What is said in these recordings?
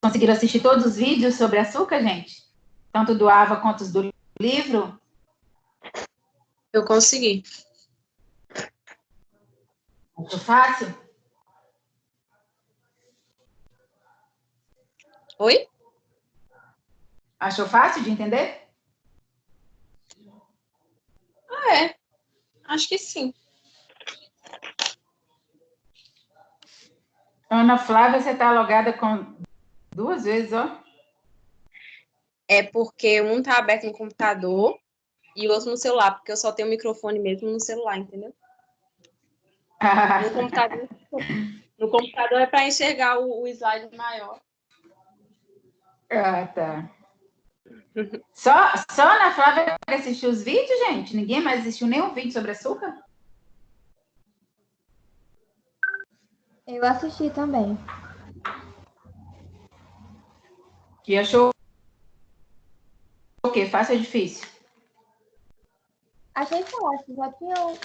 conseguiram assistir todos os vídeos sobre açúcar, gente? Tanto do AVA quanto os do livro? Eu consegui. Achou fácil? Oi? Achou fácil de entender? Acho que sim. Ana Flávia, você está logada com 2 vezes, ó. É porque um tá aberto no computador e o outro no celular, porque eu só tenho o microfone mesmo no celular, entendeu? No computador é para enxergar o slide maior. Ah, tá. Só a Ana Flávia assistiu os vídeos, gente? Ninguém mais assistiu nenhum vídeo sobre açúcar? Eu assisti também. E achou o quê? Fácil ou difícil? Achei fácil, só tinha um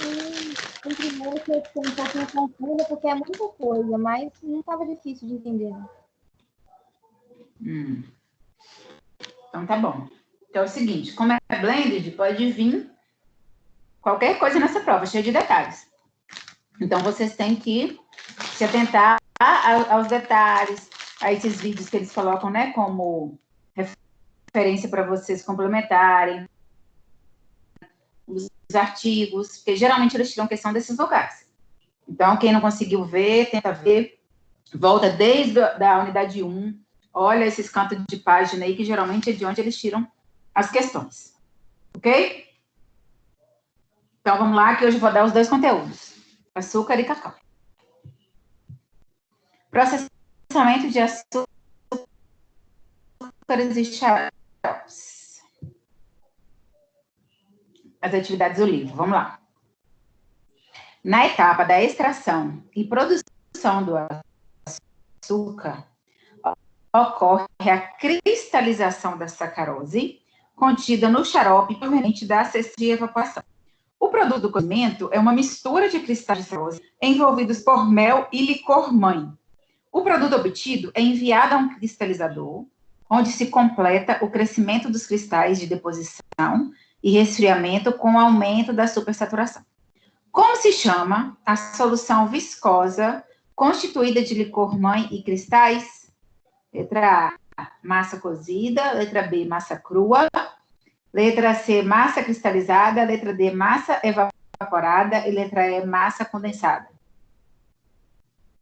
primeiro que eu fiquei um pouquinho confusa, porque é muita coisa, mas não estava difícil de entender, não. Então tá bom. Então é o seguinte, como é blended, pode vir qualquer coisa nessa prova, cheia de detalhes. Então vocês têm que se atentar aos detalhes, a esses vídeos que eles colocam, né, como referência para vocês complementarem, os artigos, porque geralmente eles tiram questão desses lugares. Então, quem não conseguiu ver, tenta ver, volta desde a unidade 1, olha esses cantos de página aí, que geralmente é de onde eles tiram as questões. Ok? Então, vamos lá, que hoje eu vou dar os 2 conteúdos, açúcar e cacau. Processamento de açúcares e xaropes. As atividades do livro, vamos lá. Na etapa da extração e produção do açúcar, ocorre a cristalização da sacarose, contida no xarope proveniente da cesta de evaporação. O produto do cozimento é uma mistura de cristais de sacarose envolvidos por mel e licor-mãe. O produto obtido é enviado a um cristalizador, onde se completa o crescimento dos cristais de deposição e resfriamento com o aumento da supersaturação. Como se chama a solução viscosa constituída de licor-mãe e cristais? Letra A, massa cozida. Letra B, massa crua. Letra C, massa cristalizada. Letra D, massa evaporada. E letra E, massa condensada.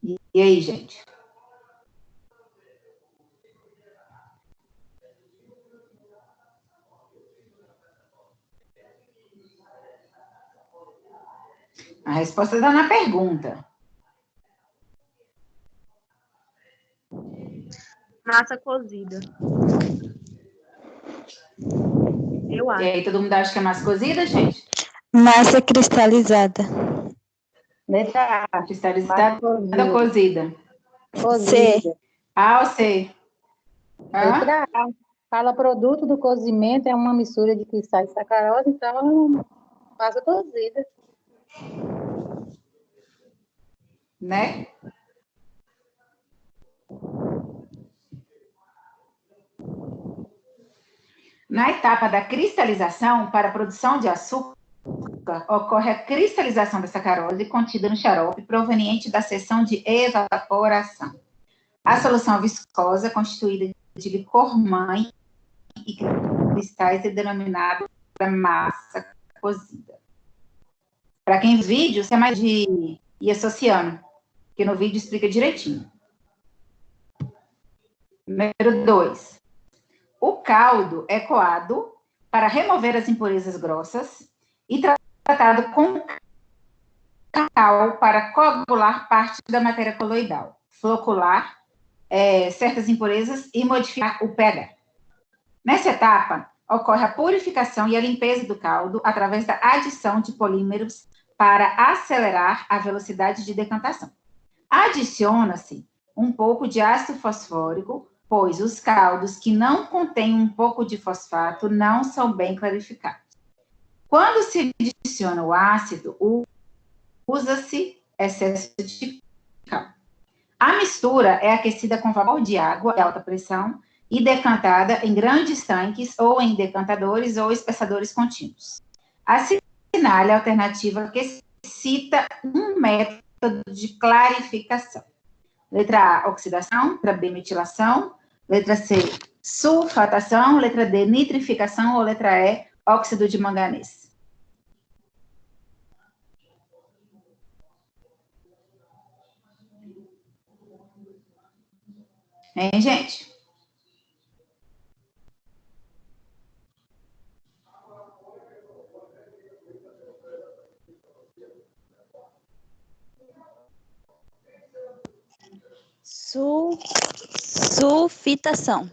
E aí, gente? A resposta está na pergunta. Massa cozida. Eu acho. E aí, todo mundo acha que é massa cozida, gente? Massa cristalizada. Letra A. Cristalizada ou cozida? C. A ou C? Letra A. Fala produto do cozimento é uma mistura de cristais de sacarose, então massa cozida. Né? Na etapa da cristalização, para a produção de açúcar, ocorre a cristalização da sacarose contida no xarope proveniente da seção de evaporação. A solução viscosa, constituída de licor-mãe e cristais, é denominada massa cozida. Para quem vê vídeo, você é mais de ir associando, porque no vídeo explica direitinho. Número 2. O caldo é coado para remover as impurezas grossas e tratado com cacau para coagular parte da matéria coloidal, flocular certas impurezas e modificar o pH. Nessa etapa, ocorre a purificação e a limpeza do caldo através da adição de polímeros para acelerar a velocidade de decantação. Adiciona-se um pouco de ácido fosfórico, pois os caldos que não contêm um pouco de fosfato não são bem clarificados. Quando se adiciona o ácido, usa-se excesso de caldo. A mistura é aquecida com vapor de água de alta pressão e decantada em grandes tanques ou em decantadores ou espessadores contínuos. Assinale a alternativa que cita um método de clarificação. Letra A, oxidação. Letra B, metilação. Letra C, sulfatação. Letra D, nitrificação. Ou letra E, óxido de manganês. Hein, gente? Sulfitação.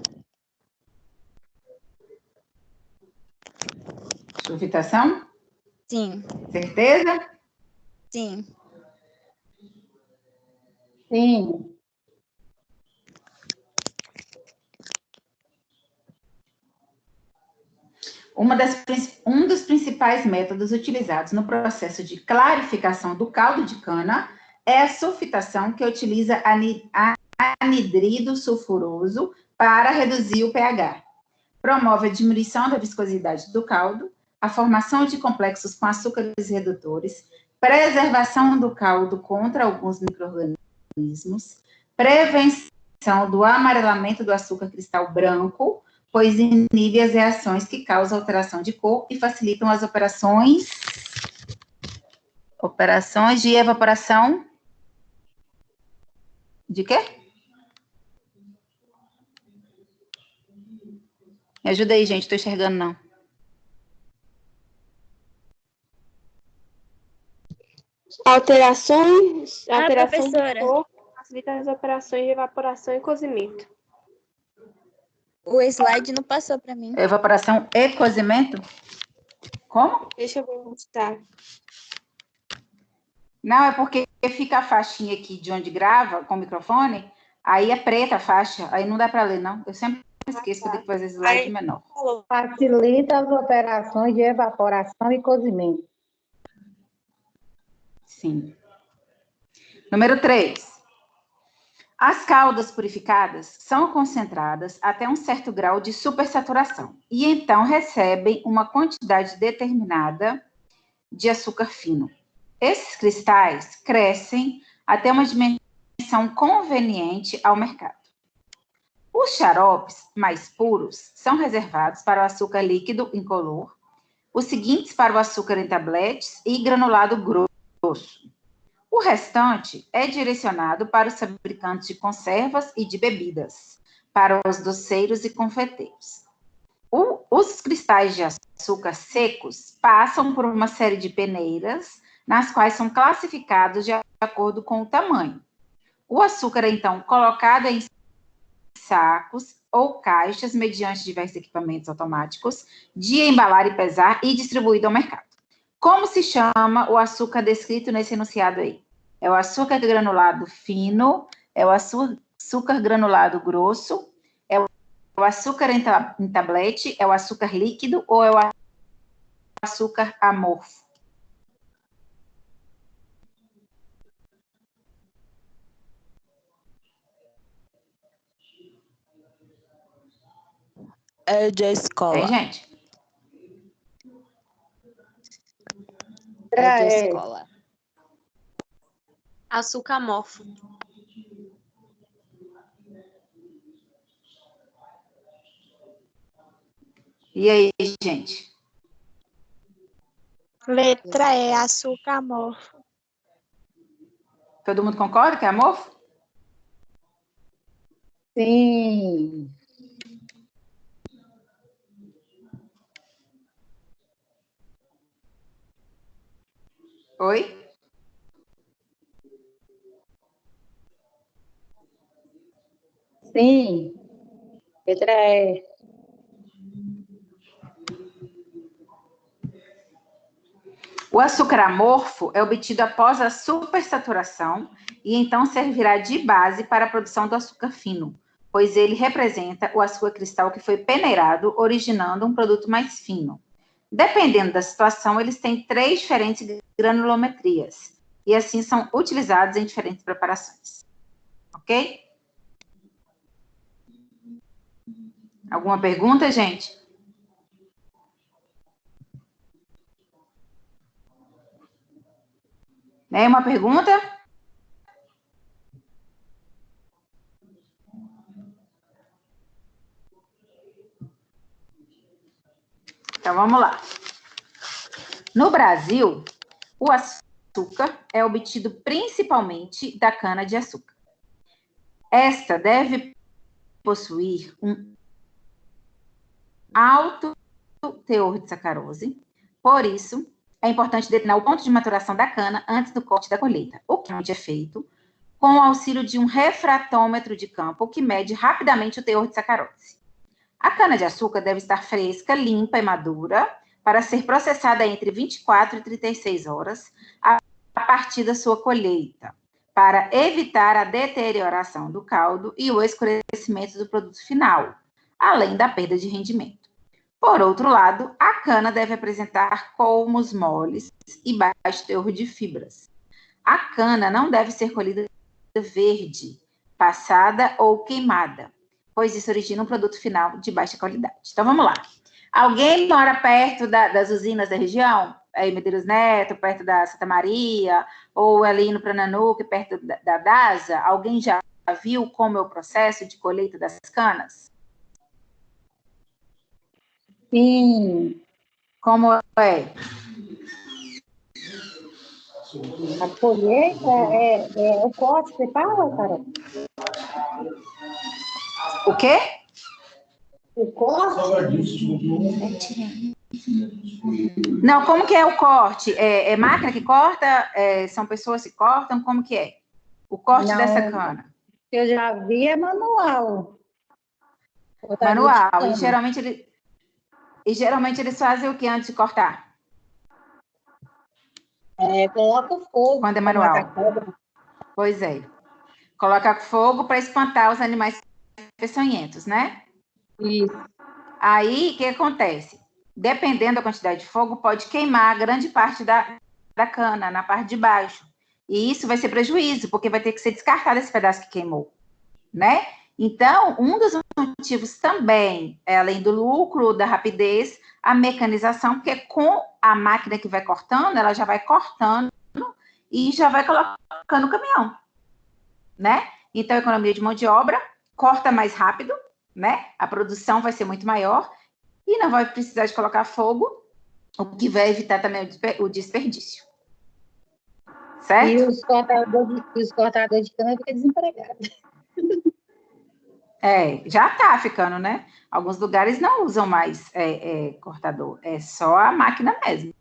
Sulfitação? Sim. Certeza? Sim. Sim. Um dos principais métodos utilizados no processo de clarificação do caldo de cana é a sulfitação, que utiliza anidrido sulfuroso para reduzir o pH. Promove a diminuição da viscosidade do caldo, a formação de complexos com açúcares redutores, preservação do caldo contra alguns micro-organismos, prevenção do amarelamento do açúcar cristal branco, pois inibe as reações que causam alteração de cor e facilitam as operações de evaporação. De quê? Me ajuda aí, gente, estou enxergando não. Alteração de professora. cor, facilita as operações de evaporação e cozimento. O slide não passou para mim. Evaporação e cozimento? Como? Deixa eu ver onde está. Não, é porque fica a faixinha aqui de onde grava com o microfone, aí é preta a faixa, aí não dá para ler, não. Eu sempre esqueço que eu tenho que fazer slide Aí, menor. Facilita as operações de evaporação e cozimento. Sim. Número 3. As caldas purificadas são concentradas até um certo grau de supersaturação e então recebem uma quantidade determinada de açúcar fino. Esses cristais crescem até uma dimensão conveniente ao mercado. Os xaropes mais puros são reservados para o açúcar líquido incolor, os seguintes para o açúcar em tabletes e granulado grosso. O restante é direcionado para os fabricantes de conservas e de bebidas, para os doceiros e confeiteiros. Os cristais de açúcar secos passam por uma série de peneiras, nas quais são classificados de acordo com o tamanho. O açúcar é, então, colocado em sacos ou caixas mediante diversos equipamentos automáticos de embalar e pesar e distribuído ao mercado. Como se chama o açúcar descrito nesse enunciado aí? É o açúcar granulado fino, é o açúcar granulado grosso, é o açúcar em tablete, é o açúcar líquido ou é o açúcar amorfo? É de escola. Tem, gente? É de escola. Açúcar amorfo. E aí, gente? Letra E, açúcar amorfo. Todo mundo concorda que é amorfo? Sim. Oi? Sim. Letra E. O açúcar amorfo é obtido após a supersaturação e então servirá de base para a produção do açúcar fino, pois ele representa o açúcar cristal que foi peneirado, originando um produto mais fino. Dependendo da situação, eles têm 3 diferentes granulometrias e assim são utilizados em diferentes preparações. Ok? ok? Alguma pergunta, gente? Nenhuma pergunta? Então, vamos lá. No Brasil, o açúcar é obtido principalmente da cana-de-açúcar. Esta deve possuir um alto teor de sacarose, por isso, é importante determinar o ponto de maturação da cana antes do corte da colheita, o que é feito com o auxílio de um refratômetro de campo que mede rapidamente o teor de sacarose. A cana-de-açúcar deve estar fresca, limpa e madura para ser processada entre 24 e 36 horas a partir da sua colheita, para evitar a deterioração do caldo e o escurecimento do produto final, além da perda de rendimento. Por outro lado, a cana deve apresentar colmos moles e baixo teor de fibras. A cana não deve ser colhida verde, passada ou queimada, pois isso origina um produto final de baixa qualidade. Então, vamos lá. Alguém mora perto das usinas da região? Aí, Medeiros Neto, perto da Santa Maria, ou ali no Prananuque, perto da DASA? Alguém já viu como é o processo de colheita das canas? Sim, Como é? a colheita é o corte, você fala, Carol? O quê? O corte? Não, como que é o corte? É máquina que corta? São pessoas que cortam? Como que é? O corte Não, dessa cana? eu já vi é manual. Manual. E geralmente eles fazem o que antes de cortar? Coloca o fogo. Quando é manual. Pois é. Coloca fogo para espantar os animais peçonhentos, né? Isso. Aí, o que acontece? Dependendo da quantidade de fogo, pode queimar grande parte da cana, na parte de baixo. E isso vai ser prejuízo, porque vai ter que ser descartado esse pedaço que queimou, né? Então, um dos motivos também, além do lucro, da rapidez, a mecanização, porque com a máquina que vai cortando, ela já vai cortando e já vai colocando no caminhão, né? Então, economia de mão de obra, corta mais rápido, né? A produção vai ser muito maior e não vai precisar de colocar fogo, o que vai evitar também o desperdício. Certo? E os cortadores de cana ficam desempregados. Já tá ficando, né? Alguns lugares não usam mais cortador, é só a máquina mesmo.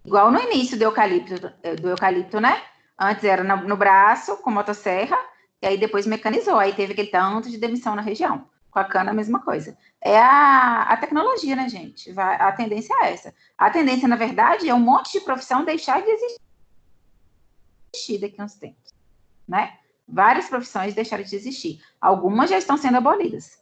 Igual no início do eucalipto, né? Antes era no braço, com motosserra, e aí depois mecanizou, aí teve aquele tanto de demissão na região. Com a cana, a mesma coisa. É a tecnologia, né, gente? A tendência é essa. A tendência, na verdade, é um monte de profissão deixar de existir daqui a uns tempos, né? Várias profissões deixaram de existir. Algumas já estão sendo abolidas.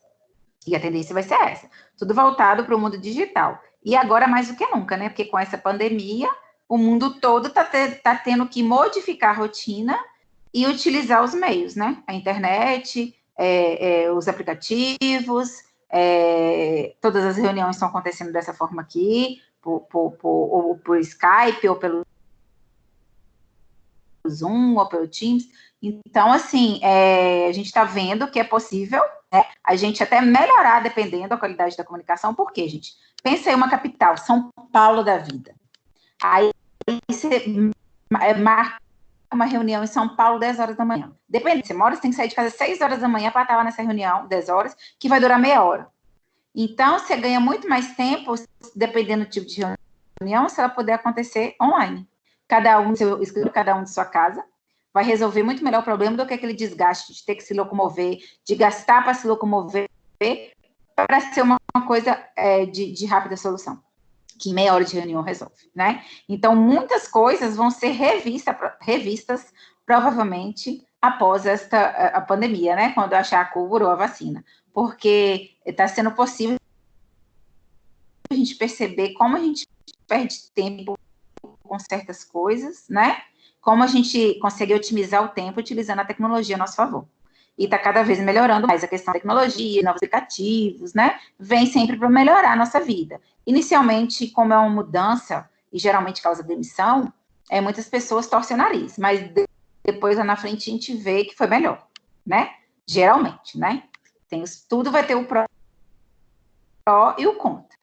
E a tendência vai ser essa. Tudo voltado para o mundo digital. E agora mais do que nunca, né? Porque com essa pandemia, o mundo todo tá tendo que modificar a rotina e utilizar os meios, né? A internet, os aplicativos, todas as reuniões estão acontecendo dessa forma aqui, ou por Skype, ou pelo Zoom, ou pelo Teams. Então, assim, a gente está vendo que é possível, né, a gente até melhorar, dependendo da qualidade da comunicação. Por quê, gente? Pensa em uma capital, São Paulo da vida. Aí você marca uma reunião em São Paulo 10 horas da manhã. Depende, você mora, você tem que sair de casa às 6 horas da manhã para estar lá nessa reunião, 10 horas, que vai durar meia hora. Então, você ganha muito mais tempo, dependendo do tipo de reunião, se ela puder acontecer online. Cada um do seu escritório, cada um de sua casa, vai resolver muito melhor o problema do que aquele desgaste de ter que se locomover, de gastar para se locomover, para ser uma coisa de rápida solução, que em meia hora de reunião resolve, né? Então, muitas coisas vão ser revistas provavelmente após a pandemia, né? Quando achar a cura ou a vacina, porque está sendo possível a gente perceber como a gente perde tempo com certas coisas, né? Como a gente consegue otimizar o tempo utilizando a tecnologia a nosso favor. E está cada vez melhorando mais a questão da tecnologia, novos aplicativos, né? Vem sempre para melhorar a nossa vida. Inicialmente, como é uma mudança, e geralmente causa demissão, muitas pessoas torcem o nariz, mas depois lá na frente a gente vê que foi melhor, né? Geralmente, né? Tudo vai ter o pró e o contra,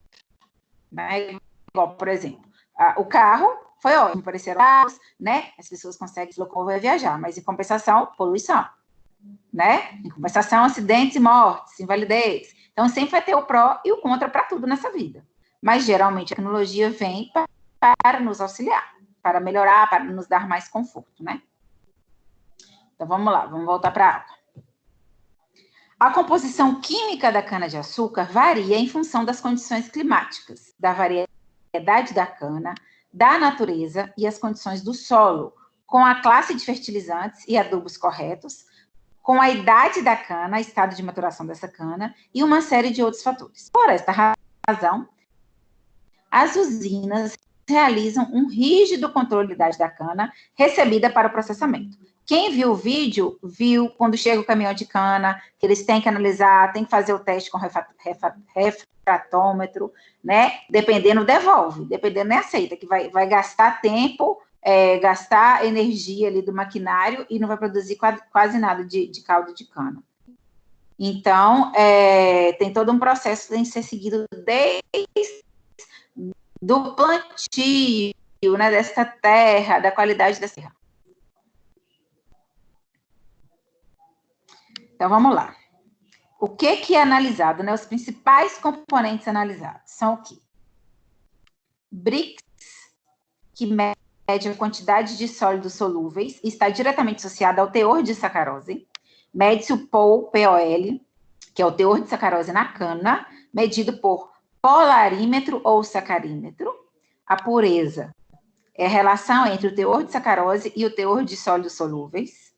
né? Igual, por exemplo, o carro foi ótimo, apareceram carros, né? As pessoas conseguem se locomover e viajar, mas em compensação, poluição, né? Em compensação, acidentes e mortes, invalidez. Então, sempre vai ter o pró e o contra para tudo nessa vida. Mas, geralmente, a tecnologia vem para nos auxiliar, para melhorar, para nos dar mais conforto, né? Então, vamos lá, vamos voltar para a aula. A composição química da cana-de-açúcar varia em função das condições climáticas, da variedade da cana, da natureza e as condições do solo, com a classe de fertilizantes e adubos corretos, com a idade da cana, estado de maturação dessa cana e uma série de outros fatores. Por esta razão, as usinas realizam um rígido controle da idade da cana recebida para o processamento. Quem viu o vídeo, viu quando chega o caminhão de cana, que eles têm que analisar, tem que fazer o teste com refratômetro, né? Dependendo, devolve, dependendo, nem aceita, que vai gastar tempo, gastar energia ali do maquinário e não vai produzir quase nada de caldo de cana. Então, tem todo um processo que tem que ser seguido desde do plantio, né, dessa terra, da qualidade da terra. Então, vamos lá. O que é analisado, né? Os principais componentes analisados são o quê? Brix, que mede a quantidade de sólidos solúveis e está diretamente associado ao teor de sacarose. Mede-se o POL, que é o teor de sacarose na cana, medido por polarímetro ou sacarímetro. A pureza é a relação entre o teor de sacarose e o teor de sólidos solúveis.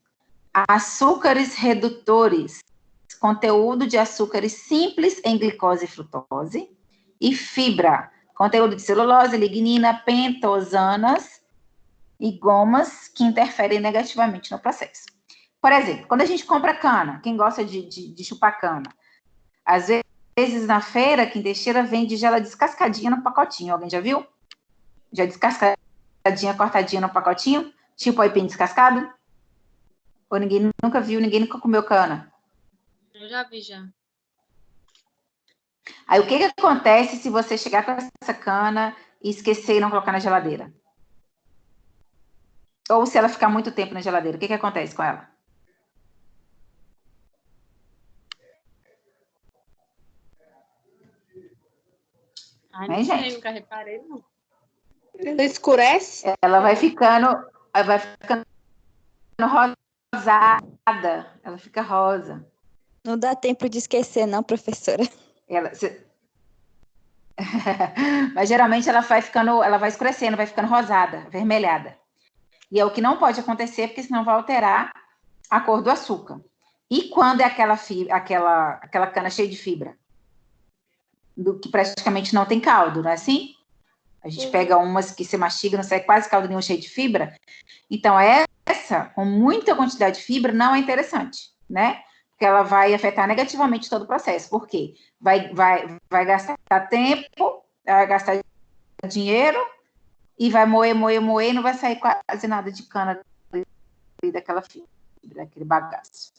Açúcares redutores, conteúdo de açúcares simples em glicose e frutose. E fibra, conteúdo de celulose, lignina, pentosanas e gomas que interferem negativamente no processo. Por exemplo, quando a gente compra cana, quem gosta de chupar cana, às vezes na feira, quem deixeira vende ela descascadinha no pacotinho. Alguém já viu? Já descascadinha, cortadinha no pacotinho? Tipo aipim descascado? Ou ninguém nunca viu, ninguém nunca comeu cana? Eu já vi, já. Aí, o que acontece se você chegar com essa cana e esquecer e não colocar na geladeira? Ou se ela ficar muito tempo na geladeira, o que acontece com ela? Ai, não sei, nunca reparei, não. Ela escurece? Ela vai ficando rosada. Ela fica rosa. Não dá tempo de esquecer, não, professora. Mas geralmente ela vai escurecendo, vai ficando rosada, avermelhada. E é o que não pode acontecer, porque senão vai alterar a cor do açúcar. E quando é aquela cana cheia de fibra? Do que praticamente não tem caldo, não é assim? A gente pega umas que se mastiga, não sai quase caldo nenhum, cheio de fibra. Então, essa, com muita quantidade de fibra, não é interessante, né? Porque ela vai afetar negativamente todo o processo. Por quê? Vai gastar tempo, vai gastar dinheiro e vai moer, e não vai sair quase nada de cana daquela fibra, daquele bagaço.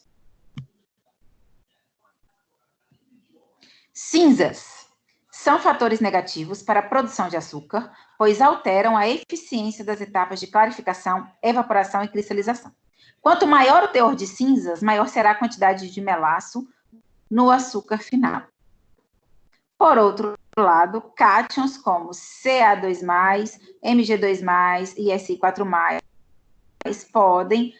Cinzas são fatores negativos para a produção de açúcar, pois alteram a eficiência das etapas de clarificação, evaporação e cristalização. Quanto maior o teor de cinzas, maior será a quantidade de melaço no açúcar final. Por outro lado, cátions como Ca2+, Mg2+, e Si4+, podem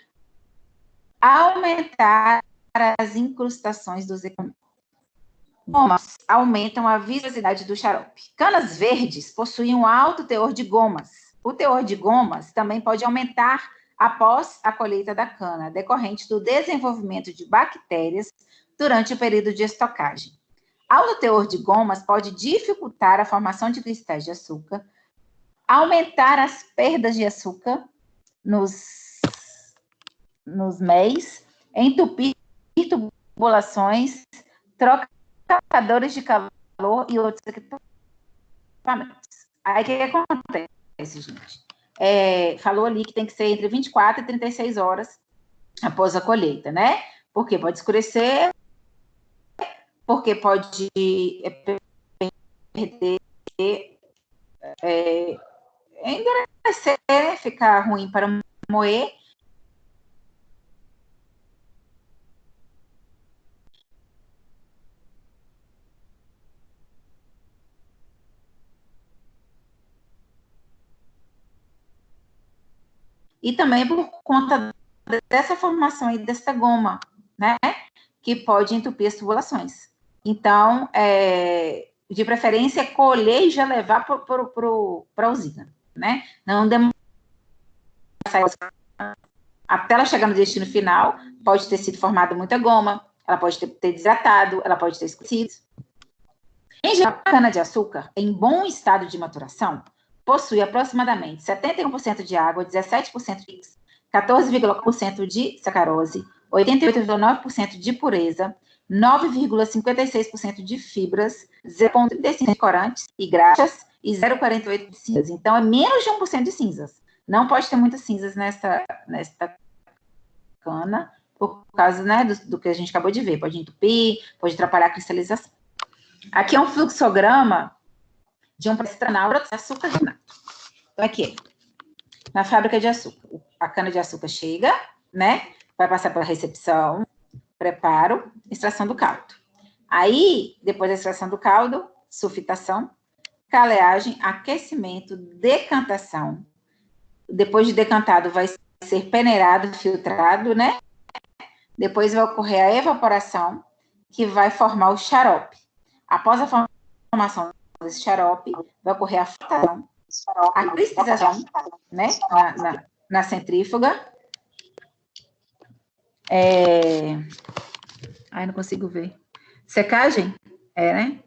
aumentar as incrustações dos gomas aumentam a viscosidade do xarope. Canas verdes possuem um alto teor de gomas. O teor de gomas também pode aumentar após a colheita da cana, decorrente do desenvolvimento de bactérias durante o período de estocagem. Alto teor de gomas pode dificultar a formação de cristais de açúcar, aumentar as perdas de açúcar nos MEIs, entupir tubulações, trocadores de calor e outros equipamentos. Aí, o que acontece, gente? Falou ali que tem que ser entre 24 e 36 horas após a colheita, né? Porque pode escurecer, porque pode perder, endurecer, ficar ruim para moer. E também por conta dessa formação aí, dessa goma, né? Que pode entupir as tubulações. Então, de preferência, colher e já levar para a usina, né? Não demorar até ela chegar no destino final, pode ter sido formada muita goma, ela pode ter desidratado, ela pode ter escurecido. Em geral, a cana-de-açúcar, em bom estado de maturação, possui aproximadamente 71% de água, 17% de 14,4% de sacarose, 88,9% de pureza, 9,56% de fibras, 0,35% de corantes e graxas e 0,48% de cinzas. Então, é menos de 1% de cinzas. Não pode ter muitas cinzas nesta cana, por causa, né, do que a gente acabou de ver. Pode entupir, pode atrapalhar a cristalização. Aqui é um fluxograma de um extranal de açúcar refinado. Então, aqui, na fábrica de açúcar, a cana-de-açúcar chega, né? Vai passar pela recepção, preparo, extração do caldo. Aí, depois da extração do caldo, sulfitação, caleagem, aquecimento, decantação. Depois de decantado, vai ser peneirado, filtrado, né? Depois vai ocorrer a evaporação, que vai formar o xarope. Após a formação desse xarope, vai ocorrer a fritação, a cristalização, né? Na centrífuga. Ai, não consigo ver. Secagem? Né?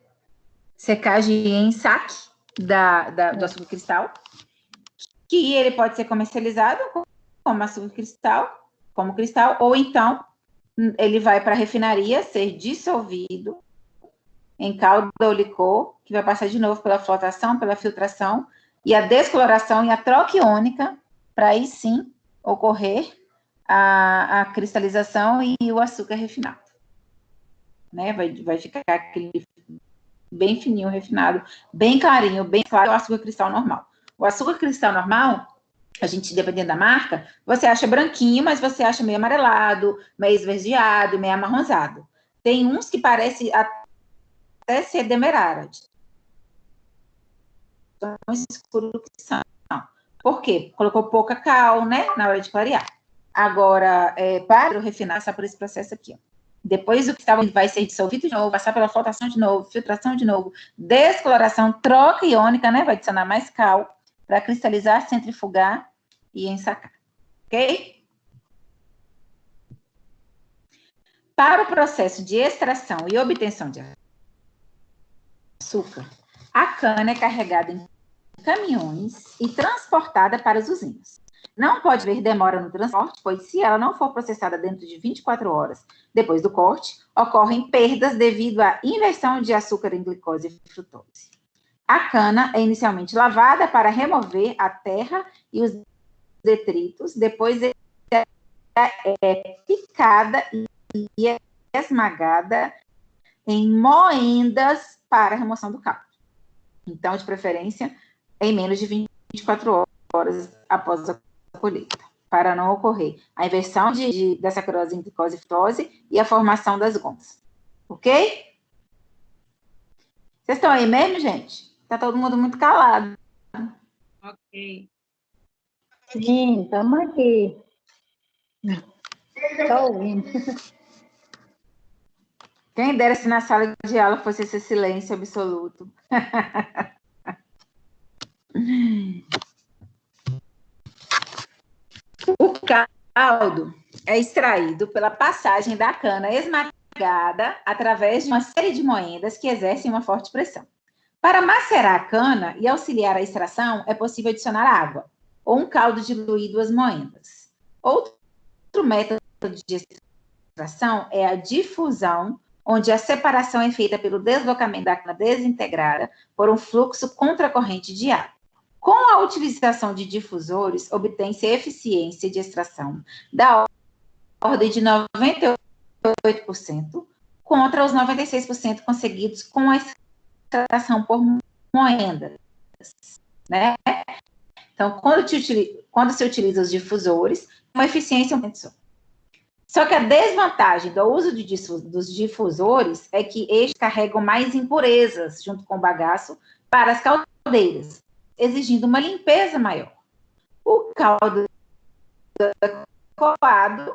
Secagem em saque do açúcar cristal, que ele pode ser comercializado como açúcar cristal, como cristal, ou então ele vai para a refinaria ser dissolvido em calda ou licor, que vai passar de novo pela flotação, pela filtração, e a descoloração e a troca iônica, para aí sim ocorrer a cristalização e o açúcar refinado. Né? Vai ficar aquele bem fininho, refinado, bem clarinho, bem claro, o açúcar cristal normal. O açúcar cristal normal, a gente, dependendo da marca, você acha branquinho, mas você acha meio amarelado, meio esverdeado, meio amarronzado. Tem uns que parecem até ser demerara, tão escuro que são. Por quê? Colocou pouca cal, né, na hora de clarear. Agora, para refinar, passar por esse processo aqui, ó. Depois o que vai ser dissolvido de novo, passar pela flotação de novo, filtração de novo, descoloração, troca iônica, né? Vai adicionar mais cal para cristalizar, centrifugar e ensacar. Ok? Para o processo de extração e obtenção de açúcar, a cana é carregada em caminhões e transportada para as usinas. Não pode haver demora no transporte, pois se ela não for processada dentro de 24 horas depois do corte, ocorrem perdas devido à inversão de açúcar em glicose e frutose. A cana é inicialmente lavada para remover a terra e os detritos, depois é picada e esmagada em moendas para a remoção do caldo. Então, de preferência, em menos de 24 horas após a colheita, para não ocorrer a inversão da sacarose em glicose e frutose e a formação das gomas. Ok? Vocês estão aí mesmo, gente? Tá todo mundo muito calado. Ok. Sim, estamos aqui. Estou ouvindo. Quem dera se na sala de aula fosse esse silêncio absoluto. O caldo é extraído pela passagem da cana esmagada através de uma série de moendas que exercem uma forte pressão. Para macerar a cana e auxiliar a extração, é possível adicionar água ou um caldo diluído às moendas. Outro método de extração é a difusão, onde a separação é feita pelo deslocamento da cana desintegrada por um fluxo contracorrente de água. Com a utilização de difusores, obtém-se eficiência de extração da ordem de 98% contra os 96% conseguidos com a extração por moendas, né? Então, quando se utiliza os difusores, uma eficiência só. Só que a desvantagem do uso dos difusores é que eles carregam mais impurezas junto com o bagaço para as caldeiras, exigindo uma limpeza maior. O caldo coado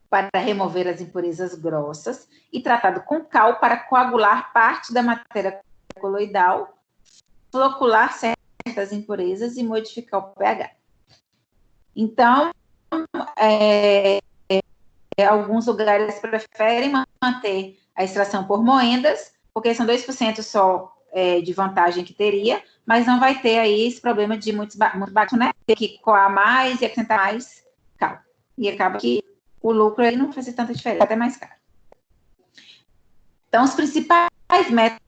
para remover as impurezas grossas e tratado com cal para coagular parte da matéria coloidal, flocular certas impurezas e modificar o pH. Então, alguns lugares preferem manter a extração por moendas, porque são 2% só de vantagem que teria, mas não vai ter aí esse problema de muito baixo, né? Ter que coar mais e acrescentar mais cal. E acaba que o lucro aí não faz tanta diferença, até mais caro. Então, os principais métodos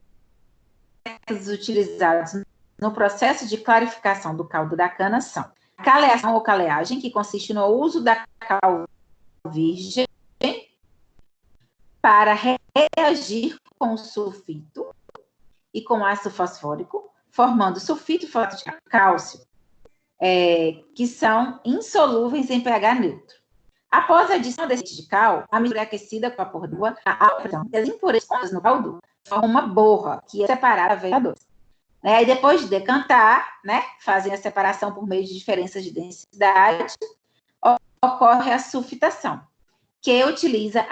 utilizados no processo de clarificação do caldo da cana são a caleação ou caleagem, que consiste no uso da cal virgem para reagir com o sulfito e com ácido fosfórico, formando sulfito e fosfato de cálcio, que são insolúveis em pH neutro. Após a adição desse de cal, a mistura é aquecida com vapor d'água, a pressão das impurezas no caldo forma uma borra que é separada da veia. Aí depois de decantar, né, fazem a separação por meio de diferenças de densidade, ocorre a sulfitação, que utiliza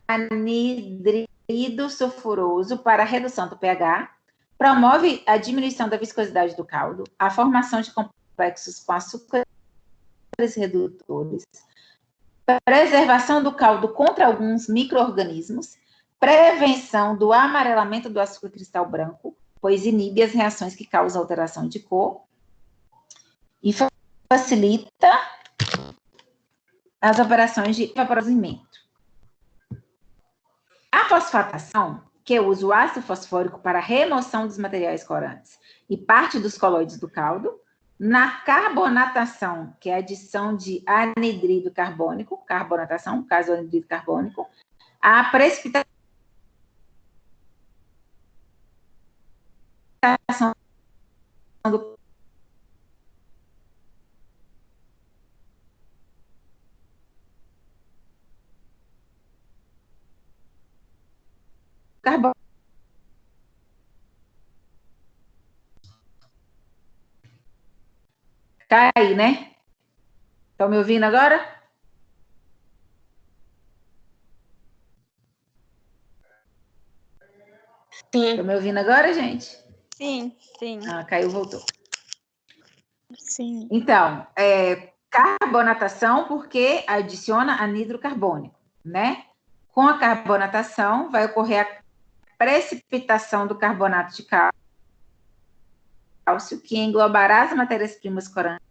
anidrido sulfuroso para a redução do pH, promove a diminuição da viscosidade do caldo, a formação de complexos com açúcares redutores, preservação do caldo contra alguns micro-organismos, prevenção do amarelamento do açúcar cristal branco, pois inibe as reações que causam alteração de cor e facilita as operações de evaporamento. A fosfatação, que usa o ácido fosfórico para a remoção dos materiais corantes e parte dos coloides do caldo. Na carbonatação, que é a adição de anidrido carbônico, carbonatação, no caso do anidrido carbônico, a precipitação do carbono. Tá aí, né? Estão me ouvindo agora? Sim. Estão me ouvindo agora, gente? Sim, sim. Ah, caiu, voltou. Sim. Então, carbonatação, porque adiciona anidro carbônico, né? Com a carbonatação, vai ocorrer a precipitação do carbonato de cálcio, que englobará as matérias-primas corantes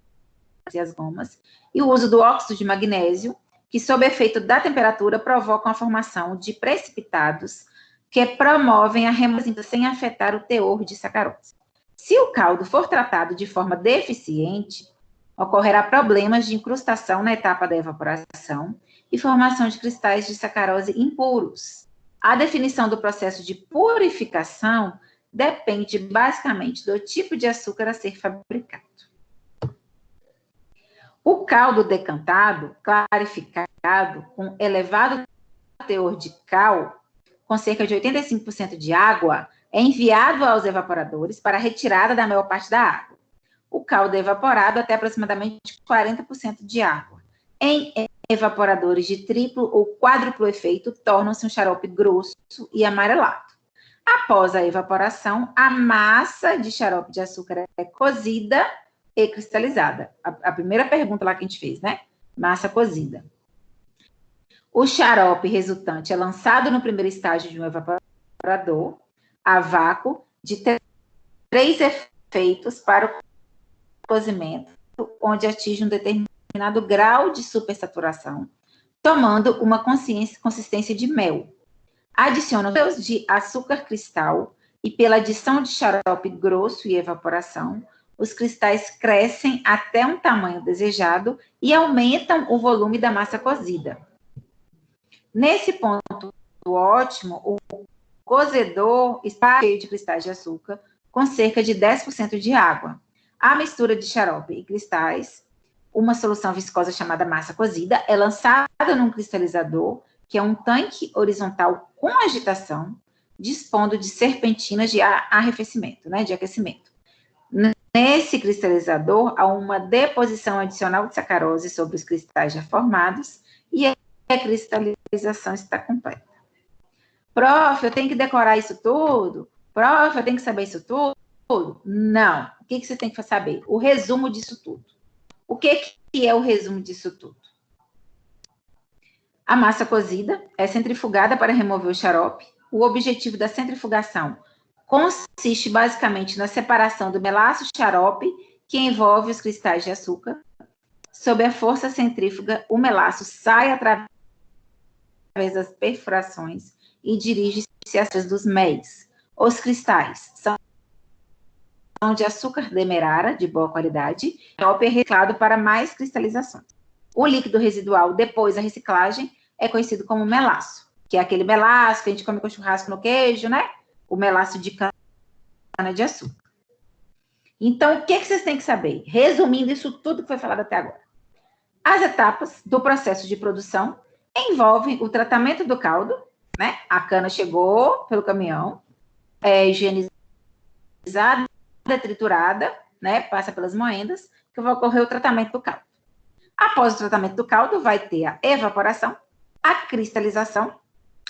e as gomas, e o uso do óxido de magnésio, que, sob efeito da temperatura, provocam a formação de precipitados que promovem a remoção sem afetar o teor de sacarose. Se o caldo for tratado de forma deficiente, ocorrerá problemas de incrustação na etapa da evaporação e formação de cristais de sacarose impuros. A definição do processo de purificação depende basicamente do tipo de açúcar a ser fabricado. O caldo decantado, clarificado, com elevado teor de cal, com cerca de 85% de água, é enviado aos evaporadores para a retirada da maior parte da água. O caldo é evaporado até aproximadamente 40% de água. Em evaporadores de triplo ou quádruplo efeito, tornam-se um xarope grosso e amarelado. Após a evaporação, a massa de xarope de açúcar é cozida e cristalizada. A primeira pergunta lá que a gente fez, né? Massa cozida. O xarope resultante é lançado no primeiro estágio de um evaporador, a vácuo de 3 efeitos para o cozimento, onde atinge um determinado grau de supersaturação, tomando uma consistência de mel. Adiciona os de açúcar cristal e pela adição de xarope grosso e evaporação, os cristais crescem até um tamanho desejado e aumentam o volume da massa cozida. Nesse ponto ótimo, o cozedor está cheio de cristais de açúcar, com cerca de 10% de água. A mistura de xarope e cristais, uma solução viscosa chamada massa cozida, é lançada num cristalizador, que é um tanque horizontal com agitação, dispondo de serpentinas de arrefecimento, né, de aquecimento. Nesse cristalizador, há uma deposição adicional de sacarose sobre os cristais já formados e a cristalização está completa. Prof, eu tenho que decorar isso tudo? Prof, eu tenho que saber isso tudo? Não. O que você tem que saber? O resumo disso tudo. O que é o resumo disso tudo? A massa cozida é centrifugada para remover o xarope. O objetivo da centrifugação consiste basicamente na separação do melaço xarope que envolve os cristais de açúcar. Sob a força centrífuga, o melaço sai através das perfurações e dirige-se às festas dos méis. Os cristais são de açúcar demerara, de boa qualidade, xarope é reciclado para mais cristalizações. O líquido residual, depois da reciclagem, é conhecido como melaço, que é aquele melaço que a gente come com churrasco no queijo, né? O melaço de cana-de-açúcar. Então, o que vocês têm que saber? Resumindo isso tudo que foi falado até agora. As etapas do processo de produção envolvem o tratamento do caldo, né? A cana chegou pelo caminhão, é higienizada, triturada, né? Passa pelas moendas, que vai ocorrer o tratamento do caldo. Após o tratamento do caldo, vai ter a evaporação, a cristalização,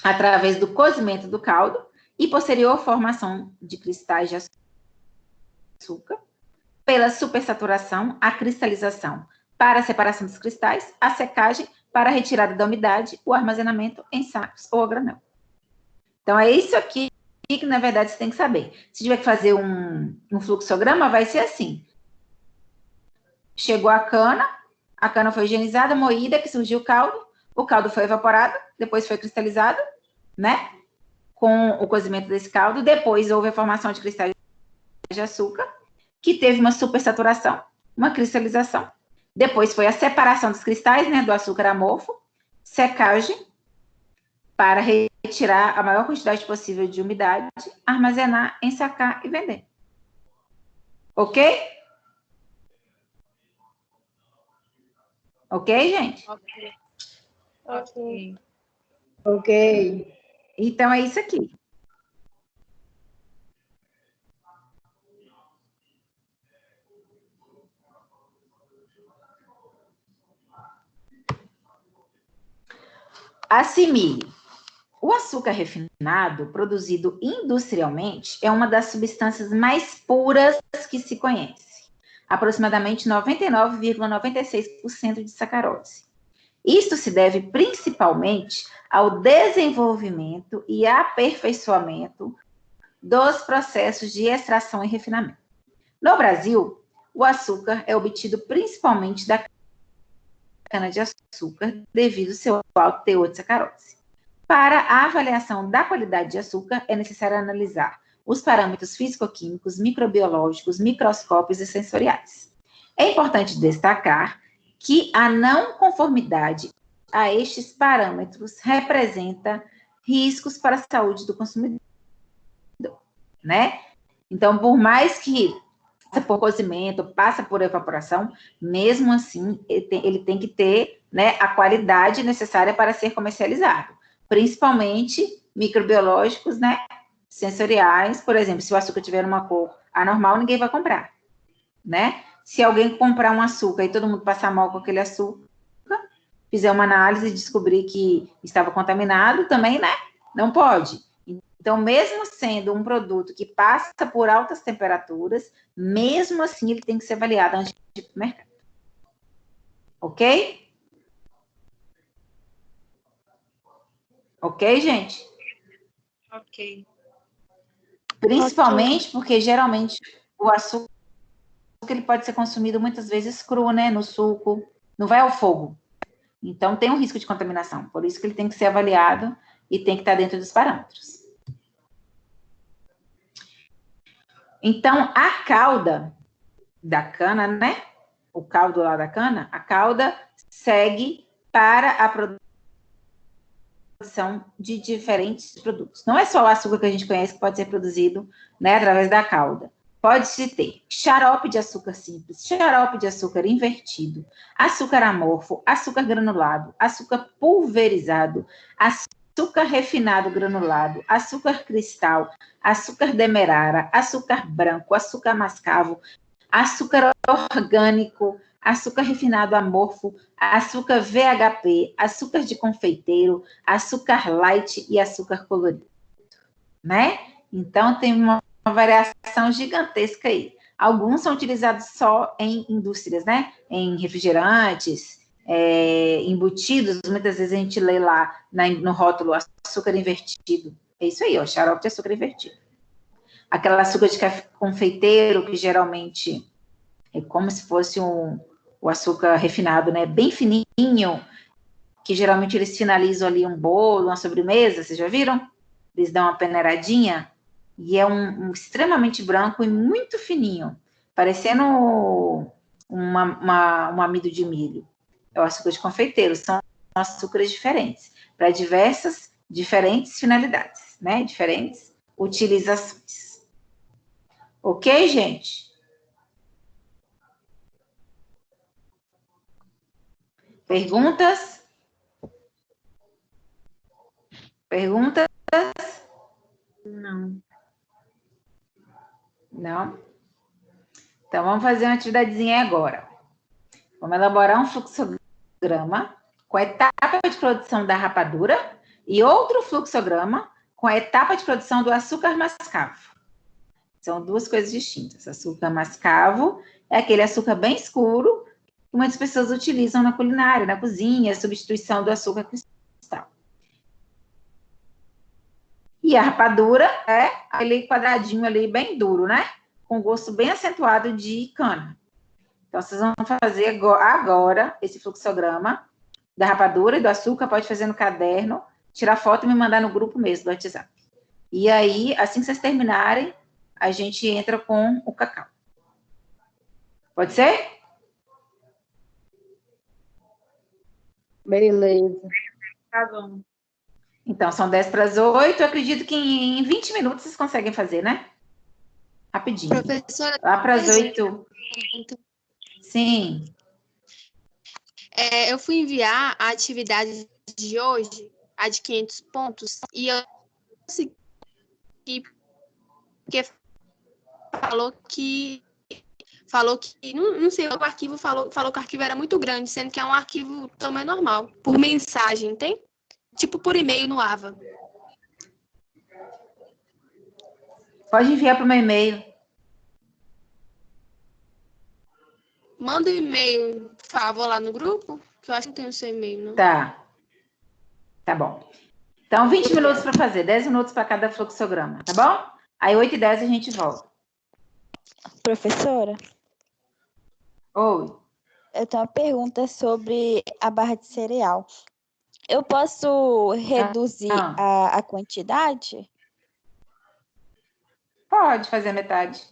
através do cozimento do caldo, e posterior formação de cristais de açúcar, pela supersaturação, a cristalização para a separação dos cristais, a secagem para a retirada da umidade, o armazenamento em sacos ou a granel. Então, é isso aqui que, na verdade, você tem que saber. Se tiver que fazer um fluxograma, vai ser assim. Chegou a cana foi higienizada, moída, que surgiu o caldo foi evaporado, depois foi cristalizado, né? Com o cozimento desse caldo, depois houve a formação de cristais de açúcar, que teve uma supersaturação, uma cristalização, depois foi a separação dos cristais, né, do açúcar amorfo, secagem, para retirar a maior quantidade possível de umidade, armazenar, ensacar e vender. Ok? Ok, gente? Ok. Ok. Então, é isso aqui. Assimile. O açúcar refinado, produzido industrialmente, é uma das substâncias mais puras que se conhece. Aproximadamente 99,96% de sacarose. Isto se deve principalmente ao desenvolvimento e aperfeiçoamento dos processos de extração e refinamento. No Brasil, o açúcar é obtido principalmente da cana-de-açúcar devido ao seu alto teor de sacarose. Para a avaliação da qualidade de açúcar, é necessário analisar os parâmetros físico-químicos, microbiológicos, microscópicos e sensoriais. É importante destacar que a não conformidade a estes parâmetros representa riscos para a saúde do consumidor, né? Então, por mais que passa por cozimento, passa por evaporação, mesmo assim, ele tem que ter, né, a qualidade necessária para ser comercializado, principalmente microbiológicos, né, sensoriais. Por exemplo, se o açúcar tiver uma cor anormal, ninguém vai comprar, né? Se alguém comprar um açúcar e todo mundo passar mal com aquele açúcar, fizer uma análise e descobrir que estava contaminado, também, né, não pode. Então, mesmo sendo um produto que passa por altas temperaturas, mesmo assim, ele tem que ser avaliado antes de ir para o mercado. Ok? Ok, gente? Ok. Principalmente porque, geralmente, o açúcar ele pode ser consumido muitas vezes cru, né? No suco, não vai ao fogo. Então, tem um risco de contaminação. Por isso que ele tem que ser avaliado e tem que estar dentro dos parâmetros. Então, a cauda da cana, né? O caldo lá da cana, a cauda segue para a produção de diferentes produtos. Não é só o açúcar que a gente conhece que pode ser produzido, né, através da cauda. Pode-se ter xarope de açúcar simples, xarope de açúcar invertido, açúcar amorfo, açúcar granulado, açúcar pulverizado, açúcar refinado granulado, açúcar cristal, açúcar demerara, açúcar branco, açúcar mascavo, açúcar orgânico, açúcar refinado amorfo, açúcar VHP, açúcar de confeiteiro, açúcar light e açúcar colorido, né? Então, tem uma variação gigantesca aí. Alguns são utilizados só em indústrias, né? Em refrigerantes, embutidos. Muitas vezes a gente lê lá no rótulo açúcar invertido. É isso aí, ó, xarope de açúcar invertido. Aquela açúcar de confeiteiro, que geralmente é como se fosse o açúcar refinado, né? Bem fininho, que geralmente eles finalizam ali um bolo, uma sobremesa, vocês já viram? Eles dão uma peneiradinha. E é um extremamente branco e muito fininho, parecendo um amido de milho. É o açúcar de confeiteiro, são açúcares diferentes, para diferentes finalidades, né? Diferentes utilizações. Ok, gente? Perguntas? Perguntas? Não. Não? Então, vamos fazer uma atividadezinha agora. Vamos elaborar um fluxograma com a etapa de produção da rapadura e outro fluxograma com a etapa de produção do açúcar mascavo. São duas coisas distintas. Açúcar mascavo é aquele açúcar bem escuro que muitas pessoas utilizam na culinária, na cozinha, substituição do açúcar cristal. E a rapadura é aquele quadradinho ali bem duro, né? Com gosto bem acentuado de cana. Então, vocês vão fazer agora esse fluxograma da rapadura e do açúcar, pode fazer no caderno, tirar foto e me mandar no grupo mesmo do WhatsApp. E aí, assim que vocês terminarem, a gente entra com o cacau. Pode ser? Beleza. Tá bom. Então, são 10 para as 8. Eu acredito que em 20 minutos vocês conseguem fazer, né? Rapidinho. Professora, Lá para as 8. Sim. eu fui enviar a atividade de hoje, a de 500 pontos, e eu consegui, porque falou que não sei, o arquivo falou que o arquivo era muito grande, sendo que é um arquivo tamanho normal, por mensagem, tem? Tipo por e-mail no AVA. Pode enviar para o meu e-mail. Manda um e-mail, por favor, lá no grupo, que eu acho que não tem o seu e-mail, não. Tá. Tá bom. Então, 20 minutos para fazer, 10 minutos para cada fluxograma, tá bom? Aí, 8h10 a gente volta. Professora, Oi. eu tenho uma pergunta sobre a barra de cereal. Eu posso reduzir a quantidade? Pode fazer metade.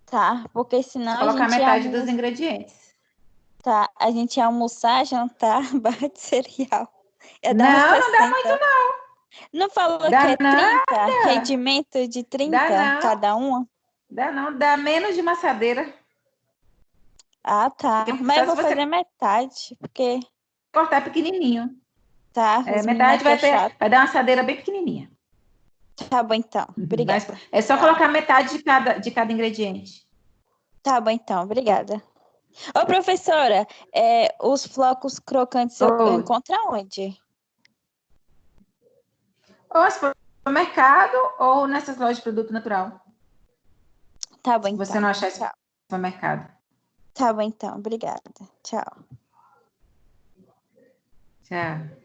Tá, porque senão Colocar a gente metade dos ingredientes. Tá, a gente ia almoçar, jantar, barra de cereal. Não dá muito, não. Não falou Dá que é 30? nada. Rendimento de 30 Dá não. cada uma? Dá não, dá menos de maçadeira. Ah, tá. Porque Mas eu vou se você fazer metade, porque cortar pequenininho. tá, os meninos Metade aqui é chato. vai dar uma assadeira bem pequenininha. Tá bom, então. Obrigada. Mas é só colocar metade de cada ingrediente. Tá bom, então. Obrigada. Ô, professora, os flocos crocantes eu Oi. encontro aonde? Ou no supermercado ou nessas lojas de produto natural. Tá bom, Se então. você não achar esse Tchau. supermercado. Tá bom, então. Obrigada. Tchau. Tchau.